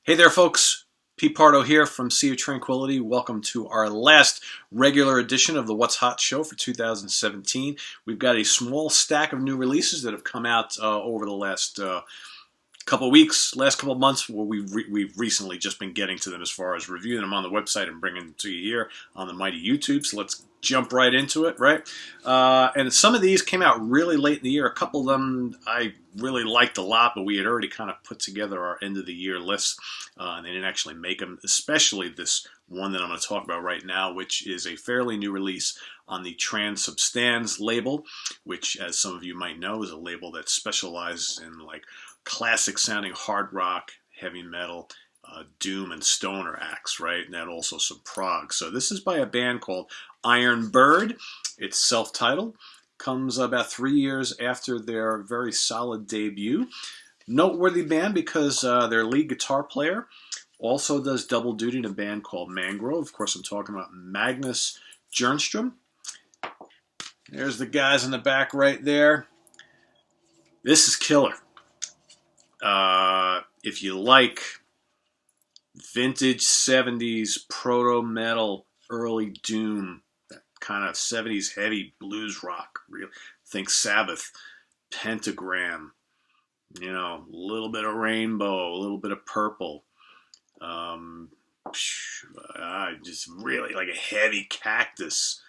Hey there, folks. Pete Pardo here from Sea of Tranquility. Welcome to our last regular edition of the What's Hot show for 2017. We've got a small stack of new releases that have come out over the last couple of weeks, last couple of months, where we've recently just been getting to them as far as reviewing them on the website and bringing them to you here on the mighty YouTube. So let's jump right into it, right? And some of these came out really late in the year. A couple of them I really liked a lot, but we had already kind of put together our end of the year list, and they didn't actually make them, especially this one that I'm going to talk about right now, which is a fairly new release on the Transylvania label, which, as some of you might know, is a label that specializes in like classic sounding hard rock, heavy metal, doom and stoner acts, right? And then also some prog. So this is by a band called Ironbird. It's self-titled. Comes about 3 years after their very solid debut. Noteworthy band because their lead guitar player also does double duty in a band called Mangrove. Of course, I'm talking about Magnus Jernstrom. There's the guys in the back right there. This is killer. If you like vintage 70s proto-metal, early doom, that kind of 70s heavy blues rock, think Sabbath, Pentagram, you know, a little bit of Rainbow, a little bit of Purple, just really like a heavy Cactus,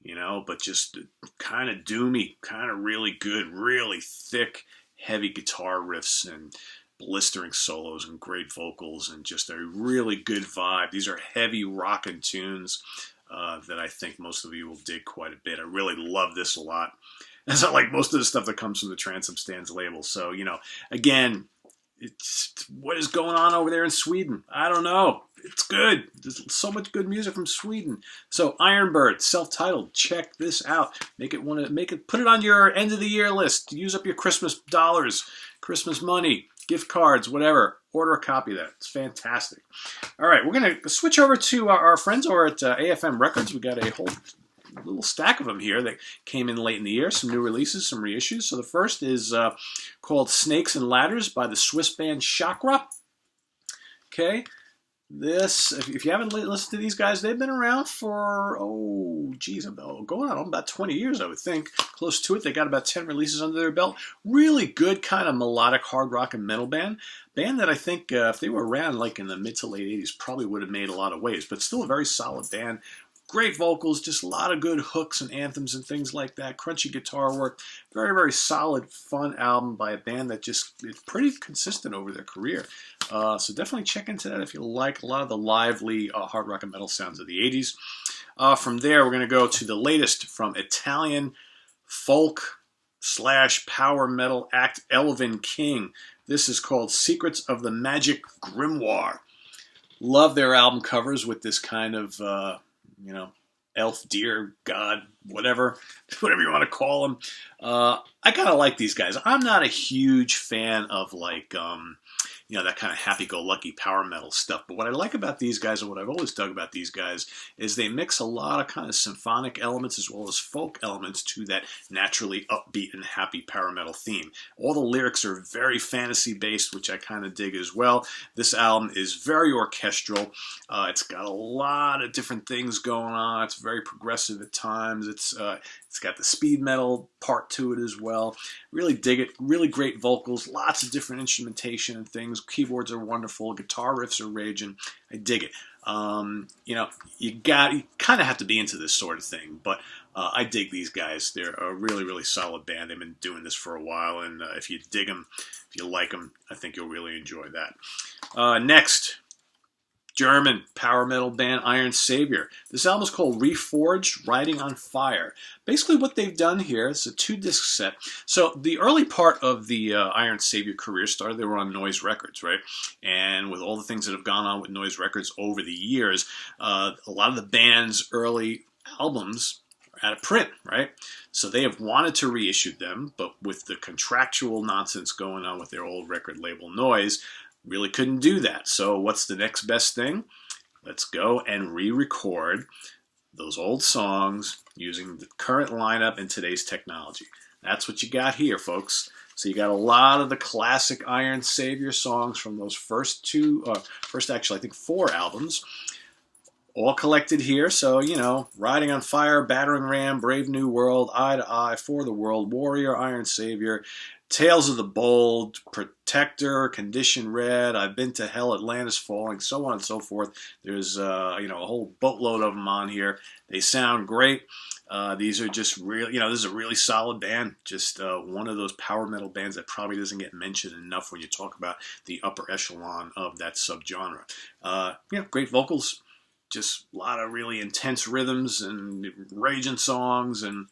you know, but just kind of doomy, kind of really good, really thick, heavy guitar riffs and blistering solos and great vocals and just a really good vibe. These are heavy rockin' tunes that I think most of you will dig quite a bit. I really love this a lot. It's not like most of the stuff that comes from the Transylvania label. So, you know, again, it's what is going on over there in Sweden? I don't know. It's good. There's so much good music from Sweden. So Ironbird, self-titled. Check this out. Put it on your end of the year list. Use up your Christmas dollars, Christmas money, gift cards, whatever. Order a copy of that. It's fantastic. All right, we're going to switch over to our friends over at AFM Records. We got a whole little stack of them here that came in late in the year. Some new releases, some reissues. So the first is called Snakes and Ladders by the Swiss band Shakra. Okay. This, if you haven't listened to these guys, they've been around for, going on about 20 years, I would think. Close to it. They got about 10 releases under their belt. Really good kind of melodic hard rock and metal band. Band that I think, if they were around like in the mid to late 80s, probably would have made a lot of waves, but still a very solid band. Great vocals, just a lot of good hooks and anthems and things like that. Crunchy guitar work. Very, very solid, fun album by a band that just is pretty consistent over their career. So definitely check into that if you like a lot of the lively hard rock and metal sounds of the 80s. From there, we're going to go to the latest from Italian folk / power metal act Elvenking. This is called Secrets of the Magic Grimoire. Love their album covers with this kind of you know, elf, deer, god, whatever you want to call them. I kind of like these guys. I'm not a huge fan of like, you know, that kind of happy-go-lucky power metal stuff. But what I like about these guys, and what I've always dug about these guys, is they mix a lot of kind of symphonic elements as well as folk elements to that naturally upbeat and happy power metal theme. All the lyrics are very fantasy-based, which I kind of dig as well. This album is very orchestral. It's got a lot of different things going on. It's very progressive at times. It's got the speed metal part to it as well. Really dig it. Really great vocals. Lots of different instrumentation and things. Keyboards are wonderful. Guitar riffs are raging. I dig it. You know, you kind of have to be into this sort of thing, but I dig these guys. They're a really, really solid band. They've been doing this for a while, and if you dig them, if you like them, I think you'll really enjoy that. Next, German power metal band Iron Savior. This album is called Reforged, Riding on Fire. Basically what they've done here, it's a 2-disc set. So the early part of the Iron Savior career started, they were on Noise Records, right? And with all the things that have gone on with Noise Records over the years, a lot of the band's early albums are out of print, right? So they have wanted to reissue them, but with the contractual nonsense going on with their old record label Noise, really couldn't do that. So what's the next best thing? Let's go and re-record those old songs using the current lineup and today's technology. That's what you got here, folks. So you got a lot of the classic Iron Savior songs from those first actually I think 4 albums, all collected here. So, you know, Riding on Fire, Battering Ram, Brave New World, Eye to Eye, For the World, Warrior, Iron Savior, Tales of the Bold, Protector, Condition Red, I've Been to Hell, Atlantis Falling, so on and so forth. There's, you know, a whole boatload of them on here. They sound great. These are just really, you know, this is a really solid band. Just one of those power metal bands that probably doesn't get mentioned enough when you talk about the upper echelon of that subgenre. You know, great vocals. Just a lot of really intense rhythms and raging songs, and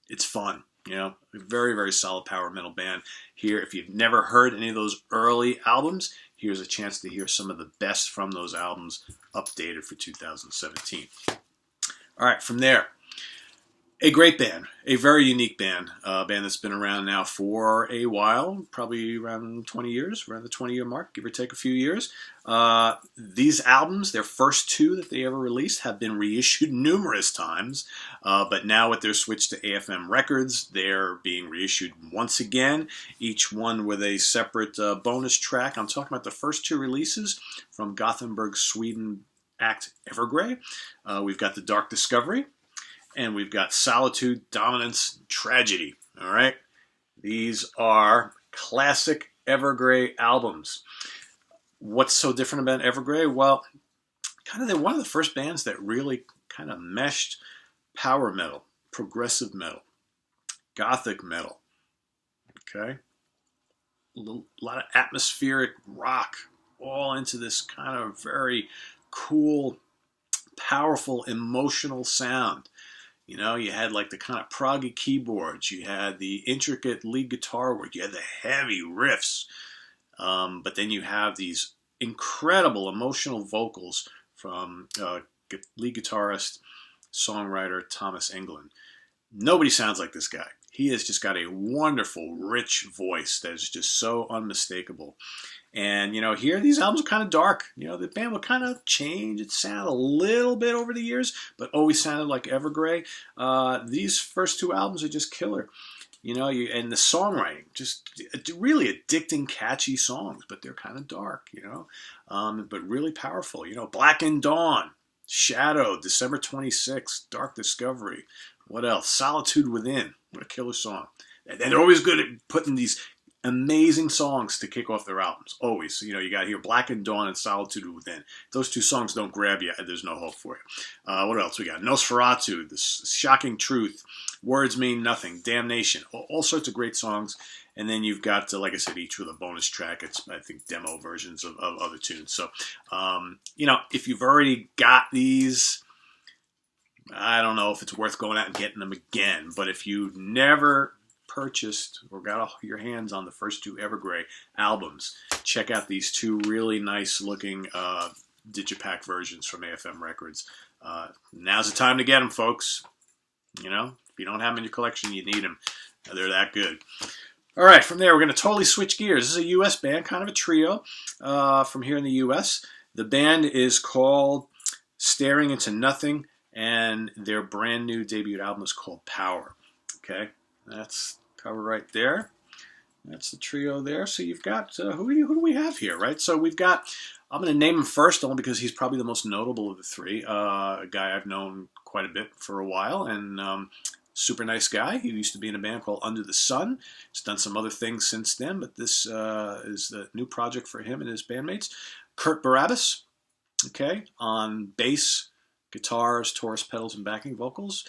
it's fun. You know, a very, very solid power metal band here. If you've never heard any of those early albums, here's a chance to hear some of the best from those albums updated for 2017. All right, from there, a great band, a very unique band, a band that's been around now for a while, probably around 20 years, around the 20-year mark, give or take a few years. These albums, their first 2 that they ever released, have been reissued numerous times, but now with their switch to AFM Records, they're being reissued once again, each one with a separate bonus track. I'm talking about the first 2 releases from Gothenburg, Sweden act Evergrey. We've got The Dark Discovery, and we've got Solitude, Dominance, Tragedy. All right? These are classic Evergrey albums. What's so different about Evergrey? Well, kind of they're one of the first bands that really kind of meshed power metal, progressive metal, gothic metal. Okay? A lot of atmospheric rock all into this kind of very cool, powerful, emotional sound. You know, you had like the kind of proggy keyboards, you had the intricate lead guitar work, you had the heavy riffs, but then you have these incredible emotional vocals from lead guitarist, songwriter Thomas Englund. Nobody sounds like this guy. He has just got a wonderful, rich voice that is just so unmistakable. And, you know, here, these albums are kind of dark. You know, the band would kind of change its sound a little bit over the years, but always sounded like Evergrey. These first 2 albums are just killer. You know, and the songwriting, just really addicting, catchy songs, but they're kind of dark, you know, but really powerful. You know, Blackened Dawn, Shadow, December 26th, Dark Discovery. What else? Solitude Within. What a killer song. And they're always good at putting these amazing songs to kick off their albums. Always. You know, you got here Blackened Dawn and Solitude Within. Those 2 songs don't grab you, there's no hope for you. What else we got? Nosferatu, The Shocking Truth, Words Mean Nothing, Damnation. All sorts of great songs. And then you've got, like I said, each with a bonus track. It's, I think, demo versions of other tunes. So, you know, if you've already got these, I don't know if it's worth going out and getting them again. But if you've never purchased or got your hands on the first 2 Evergrey albums, check out these 2 really nice looking digipack versions from AFM Records. Now's the time to get them, folks. You know, if you don't have them in your collection, you need them. They're that good. All right, from there, we're going to totally switch gears. This is a U.S. band, kind of a trio from here in the U.S. The band is called Staring Into Nothing, and their brand new debut album is called Power. Okay, that's cover right there. That's the trio there. So you've got, who do we have here, right? So we've got, I'm going to name him first only because he's probably the most notable of the 3. A guy I've known quite a bit for a while, and super nice guy. He used to be in a band called Under the Sun. He's done some other things since then, but this is the new project for him and his bandmates. Kurt Barabbas, okay, on bass, guitars, Taurus pedals, and backing vocals.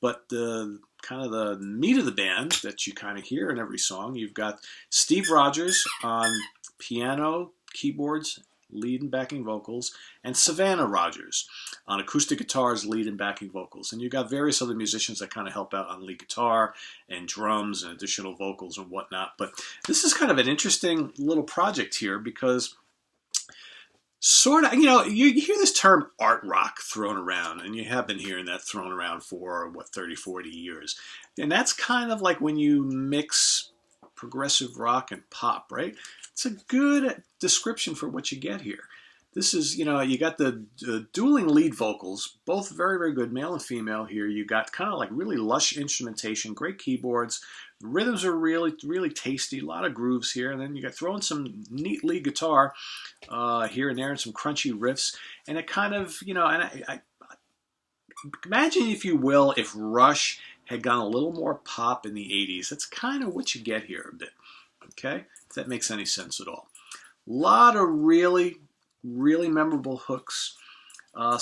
But the kind of the meat of the band that you kind of hear in every song, you've got Steve Rogers on piano, keyboards, lead and backing vocals, and Savannah Rogers on acoustic guitars, lead and backing vocals. And you've got various other musicians that kind of help out on lead guitar and drums and additional vocals and whatnot. But this is kind of an interesting little project here because sort of, you know, you hear this term art rock thrown around, and you have been hearing that thrown around for, 30, 40 years. And that's kind of like when you mix progressive rock and pop, right? It's a good description for what you get here. This is, you know, you got the dueling lead vocals, both very, very good, male and female here. You got kind of like really lush instrumentation, great keyboards. The rhythms are really, really tasty, a lot of grooves here. And then you got throwing some neat lead guitar here and there and some crunchy riffs. And it kind of, you know, and I imagine, if you will, if Rush had gone a little more pop in the 80s. That's kind of what you get here a bit, okay? If that makes any sense at all. A lot of really, really memorable hooks. A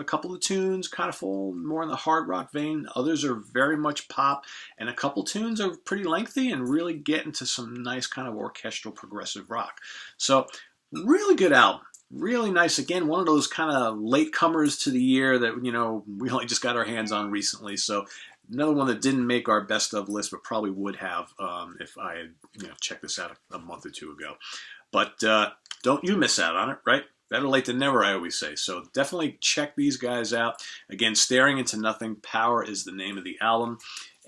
couple of tunes kind of fall more in the hard rock vein. Others are very much pop. And a couple tunes are pretty lengthy and really get into some nice kind of orchestral progressive rock. So, really good album. Really nice. Again, one of those kind of latecomers to the year that, you know, we only just got our hands on recently. So another one that didn't make our best of list, but probably would have if I had, you know, checked this out a month or two ago. But don't you miss out on it, right? Better late than never, I always say. So definitely check these guys out. Again, Staring Into Nothing, Power is the name of the album.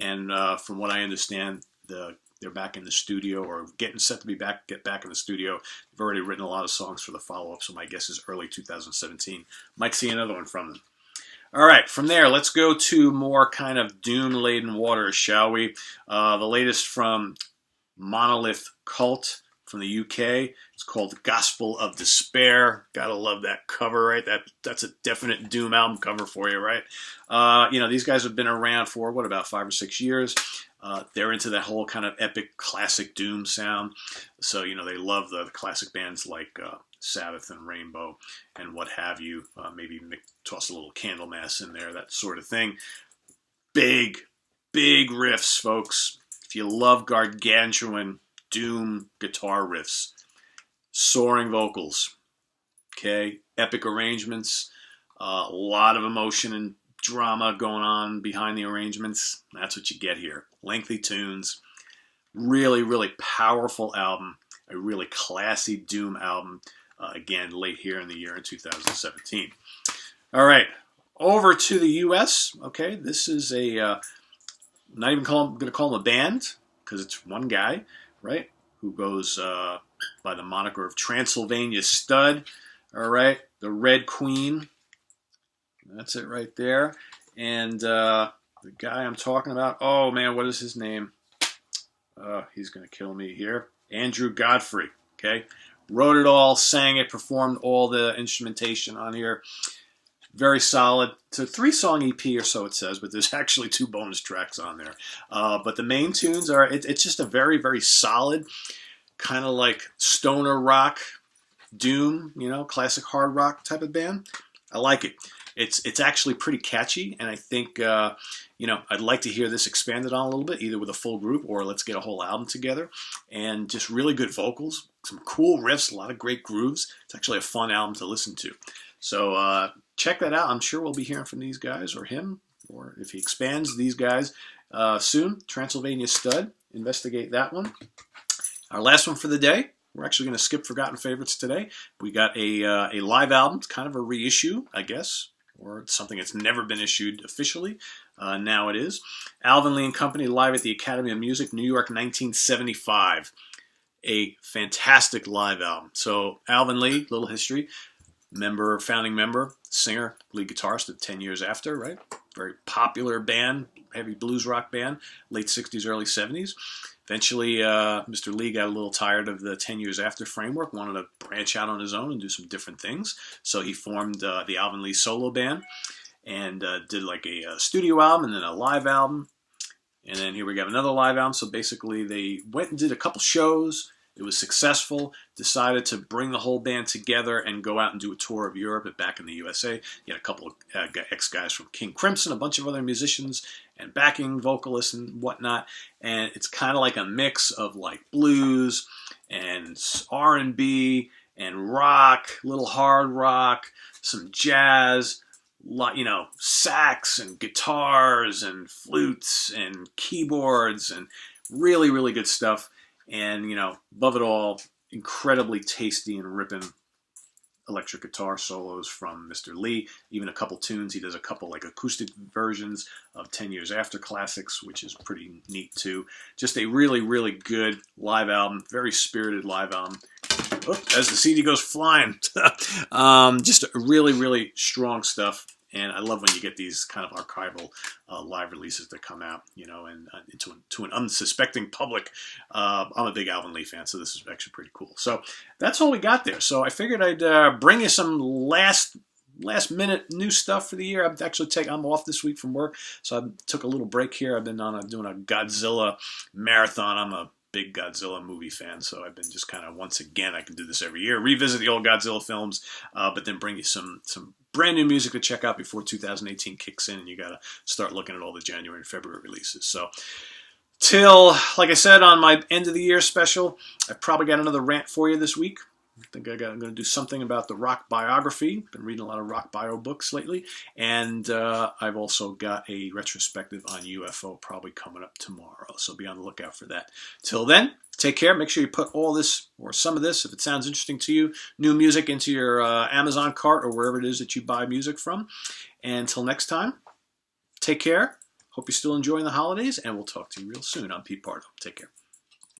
And from what I understand, they're back in the studio, or getting set to get back in the studio. They've already written a lot of songs for the follow-up, so my guess is early 2017. Might see another one from them. All right, from there, let's go to more kind of doom-laden waters, shall we? The latest from Monolith Cult from the UK. It's called The Gospel of Despair. Gotta love that cover, right? That's a definite doom album cover for you, right? You know, these guys have been around for, what, about 5 or 6 years. They're into that whole kind of epic classic doom sound. So, you know, they love the classic bands like Sabbath and Rainbow and what have you. Maybe toss a little Candlemass in there, that sort of thing. Big, big riffs, folks. If you love gargantuan doom guitar riffs, soaring vocals, okay, epic arrangements, a lot of emotion and drama going on behind the arrangements. That's what you get here. Lengthy tunes, really, really powerful album, a really classy doom album, again, late here in the year in 2017. All right, over to the U.S., okay, this is not even going to call him a band, because it's one guy, right, who goes by the moniker of Transylvania Stud, all right, the Red Queen. That's it right there. And the guy I'm talking about, oh man, what is his name? He's going to kill me here. Andrew Godfrey, okay? Wrote it all, sang it, performed all the instrumentation on here. Very solid. It's a 3-song EP or so it says, but there's actually 2 bonus tracks on there. But the main tunes are, it's just a very, very solid, kind of like stoner rock, doom, you know, classic hard rock type of band. I like it. It's actually pretty catchy, and I think, you know, I'd like to hear this expanded on a little bit, either with a full group or let's get a whole album together. And just really good vocals, some cool riffs, a lot of great grooves. It's actually a fun album to listen to. So check that out. I'm sure we'll be hearing from these guys, or him, or if he expands, these guys soon. Transylvania Stud, investigate that one. Our last one for the day. We're actually going to skip Forgotten Favorites today. We got a live album. It's kind of a reissue, I guess, or it's something that's never been issued officially. Now it is. Alvin Lee Company live at the Academy of Music, New York, 1975. A fantastic live album. So Alvin Lee, little history, founding member, singer, lead guitarist of 10 Years After, right? Very popular band, heavy blues rock band, late 60s, early 70s. Eventually, Mr. Lee got a little tired of the 10 Years After framework, wanted to branch out on his own and do some different things. So he formed the Alvin Lee Solo Band and did like a studio album and then a live album. And then here we got another live album. So basically they went and did a couple shows. It was successful, decided to bring the whole band together and go out and do a tour of Europe and back in the USA. You had a couple of ex-guys from King Crimson, a bunch of other musicians and backing vocalists and whatnot. And it's kind of like a mix of like blues and R&B and rock, little hard rock, some jazz, you know, sax and guitars and flutes and keyboards and really, really good stuff. And, you know, above it all, incredibly tasty and ripping electric guitar solos from Mr. Lee. Even a couple tunes. He does a couple like acoustic versions of 10 Years After classics, which is pretty neat too. Just a really, really good live album. Very spirited live album. as the CD goes flying. Just really, really strong stuff. And I love when you get these kind of archival live releases that come out, you know, and to an unsuspecting public. I'm a big Alvin Lee fan, so this is actually pretty cool. So that's all we got there. So I figured I'd bring you some last minute new stuff for the year. I'm off this week from work, so I took a little break here. I've been doing a Godzilla marathon. I'm a big Godzilla movie fan, so I've been just kind of, once again, I can do this every year, revisit the old Godzilla films, but then bring you some brand new music to check out before 2018 kicks in, and you got to start looking at all the January and February releases. So till, like I said, on my end of the year special, I've probably got another rant for you this week. I think I'm going to do something about the rock biography. Been reading a lot of rock bio books lately. And I've also got a retrospective on UFO probably coming up tomorrow. So be on the lookout for that. Till then, take care. Make sure you put all this, or some of this, if it sounds interesting to you, new music into your Amazon cart or wherever it is that you buy music from. And until next time, take care. Hope you're still enjoying the holidays. And we'll talk to you real soon. I'm Pete Pardo. Take care.